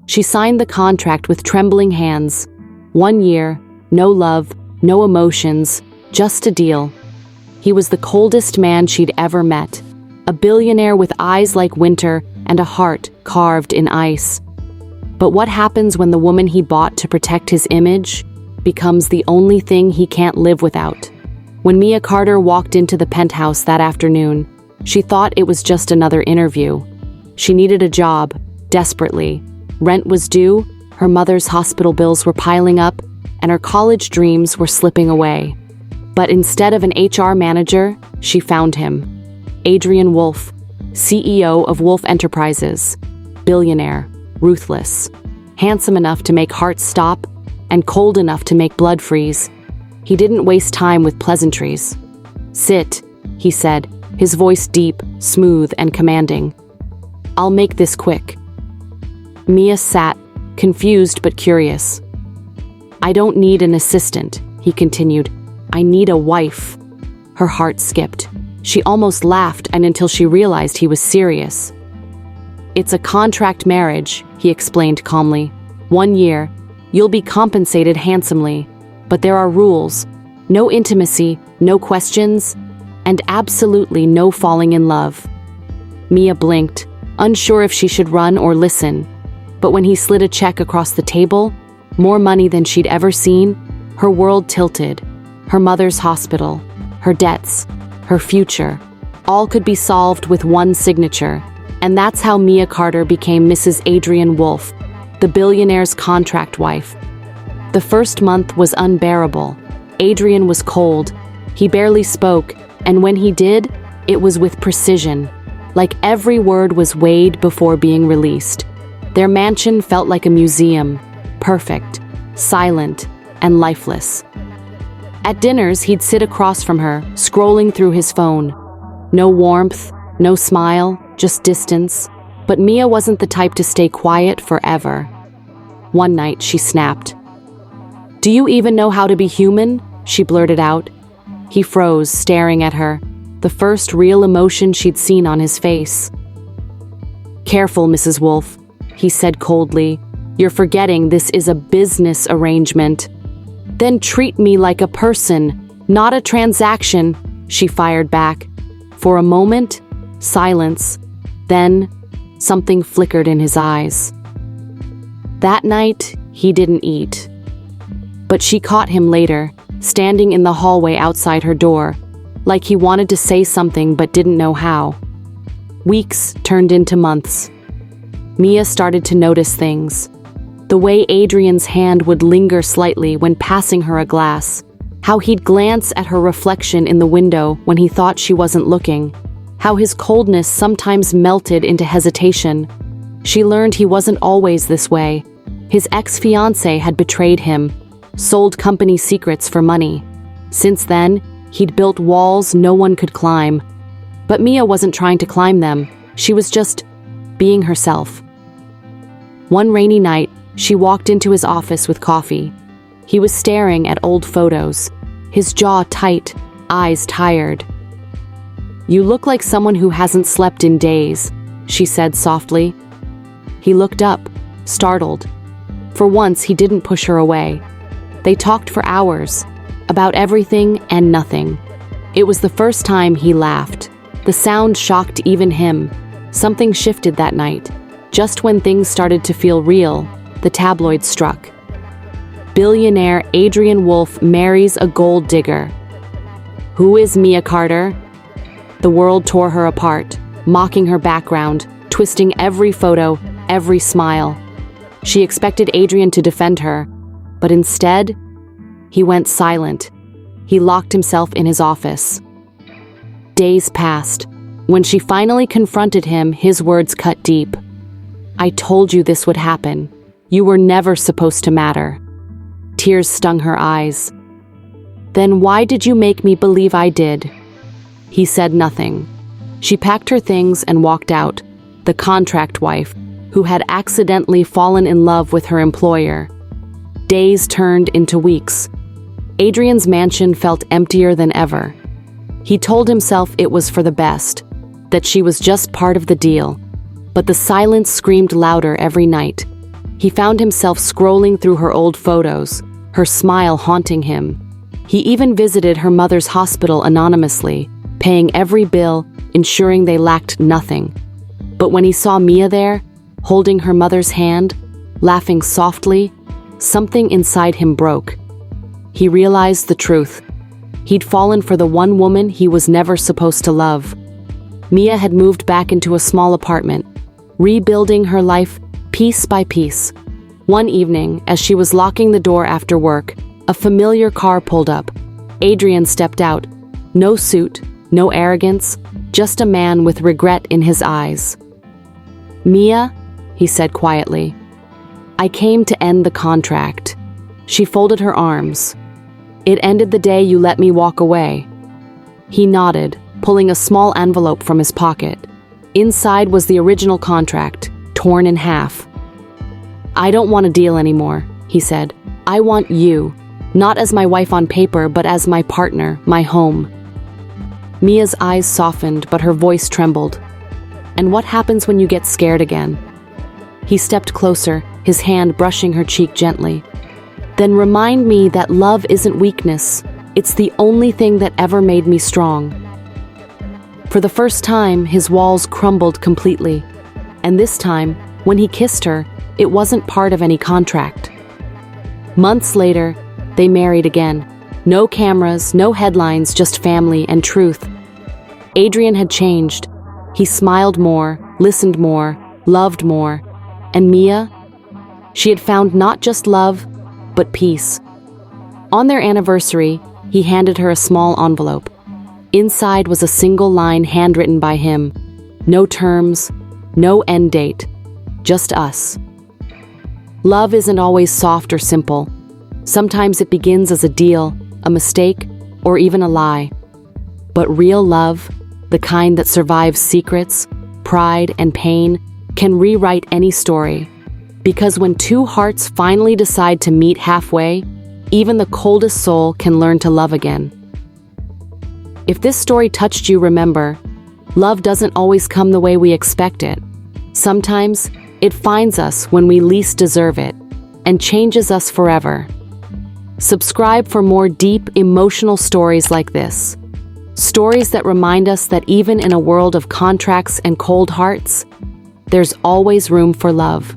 She signed the contract with trembling hands. 1 year, no love, no emotions, just a deal. He was the coldest man she'd ever met, a billionaire with eyes like winter and a heart carved in ice. But what happens when the woman he bought to protect his image becomes the only thing he can't live without? When Mia Carter walked into the penthouse that afternoon, she thought it was just another interview. She needed a job, desperately. Rent was due, her mother's hospital bills were piling up, and her college dreams were slipping away. But instead of an HR manager, she found him. Adrian Wolf, CEO of Wolf Enterprises. Billionaire, ruthless, handsome enough to make hearts stop, and cold enough to make blood freeze. He didn't waste time with pleasantries. "Sit," he said, his voice deep, smooth, and commanding. "I'll make this quick." Mia sat, confused but curious. "I don't need an assistant," he continued. "I need a wife." Her heart skipped. She almost laughed, and until she realized he was serious. "It's a contract marriage," he explained calmly. 1 year, you'll be compensated handsomely, but there are rules. No intimacy, no questions, and absolutely no falling in love. Mia blinked, unsure if she should run or listen. But when he slid a check across the table, more money than she'd ever seen, her world tilted. Her mother's hospital, her debts, her future, all could be solved with one signature. And that's how Mia Carter became Mrs. Adrian Wolf, the billionaire's contract wife. The first month was unbearable. Adrian was cold. He barely spoke, and when he did, it was with precision, like every word was weighed before being released. Their mansion felt like a museum, perfect, silent, and lifeless. At dinners, he'd sit across from her, scrolling through his phone. No warmth, no smile, just distance. But Mia wasn't the type to stay quiet forever. One night, she snapped. "Do you even know how to be human?" she blurted out. He froze, staring at her, the first real emotion she'd seen on his face. "Careful, Mrs. Wolf," he said coldly. "You're forgetting this is a business arrangement." "Then treat me like a person, not a transaction," she fired back. For a moment, silence. Then, something flickered in his eyes. That night, he didn't eat. But she caught him later, standing in the hallway outside her door, like he wanted to say something but didn't know how. Weeks turned into months. Mia started to notice things. The way Adrian's hand would linger slightly when passing her a glass. How he'd glance at her reflection in the window when he thought she wasn't looking. How his coldness sometimes melted into hesitation. She learned he wasn't always this way. His ex-fiancée had betrayed him, sold company secrets for money. Since then, he'd built walls no one could climb. But Mia wasn't trying to climb them. She was just being herself. One rainy night, she walked into his office with coffee. He was staring at old photos, his jaw tight, eyes tired. "You look like someone who hasn't slept in days," she said softly. He looked up, startled. For once, he didn't push her away. They talked for hours, about everything and nothing. It was the first time he laughed. The sound shocked even him. Something shifted that night. Just when things started to feel real, the tabloid struck. Billionaire Adrian Wolf marries a gold digger. Who is Mia Carter? The world tore her apart, mocking her background, twisting every photo, every smile. She expected Adrian to defend her, but instead, he went silent. He locked himself in his office. Days passed. When she finally confronted him, his words cut deep. "I told you this would happen. You were never supposed to matter." Tears stung her eyes. "Then why did you make me believe I did?" He said nothing. She packed her things and walked out, the contract wife, who had accidentally fallen in love with her employer. Days turned into weeks. Adrian's mansion felt emptier than ever. He told himself it was for the best, that she was just part of the deal. But the silence screamed louder every night. He found himself scrolling through her old photos, her smile haunting him. He even visited her mother's hospital anonymously, paying every bill, ensuring they lacked nothing. But when he saw Mia there, holding her mother's hand, laughing softly, something inside him broke. He realized the truth. He'd fallen for the one woman he was never supposed to love. Mia had moved back into a small apartment, rebuilding her life piece by piece. One evening, as she was locking the door after work, a familiar car pulled up. Adrian stepped out. No suit, no arrogance, just a man with regret in his eyes. "Mia," he said quietly, "I came to end the contract." She folded her arms. "It ended the day you let me walk away." He nodded, pulling a small envelope from his pocket. Inside was the original contract, torn in half. "I don't want a deal anymore," he said. "I want you, not as my wife on paper, but as my partner, my home." Mia's eyes softened, but her voice trembled. "And what happens when you get scared again?" He stepped closer, his hand brushing her cheek gently. "Then remind me that love isn't weakness. It's the only thing that ever made me strong." For the first time, his walls crumbled completely. And this time, when he kissed her, it wasn't part of any contract. Months later, they married again. No cameras, no headlines, just family and truth. Adrian had changed. He smiled more, listened more, loved more. And Mia? She had found not just love, but peace. On their anniversary, he handed her a small envelope. Inside was a single line handwritten by him. No terms, no end date, just us. Love isn't always soft or simple. Sometimes it begins as a deal, a mistake, or even a lie. But real love, the kind that survives secrets, pride, and pain, can rewrite any story. Because when two hearts finally decide to meet halfway, even the coldest soul can learn to love again. If this story touched you, remember, love doesn't always come the way we expect it. Sometimes, it finds us when we least deserve it, and changes us forever. Subscribe for more deep, emotional stories like this. Stories that remind us that even in a world of contracts and cold hearts, there's always room for love.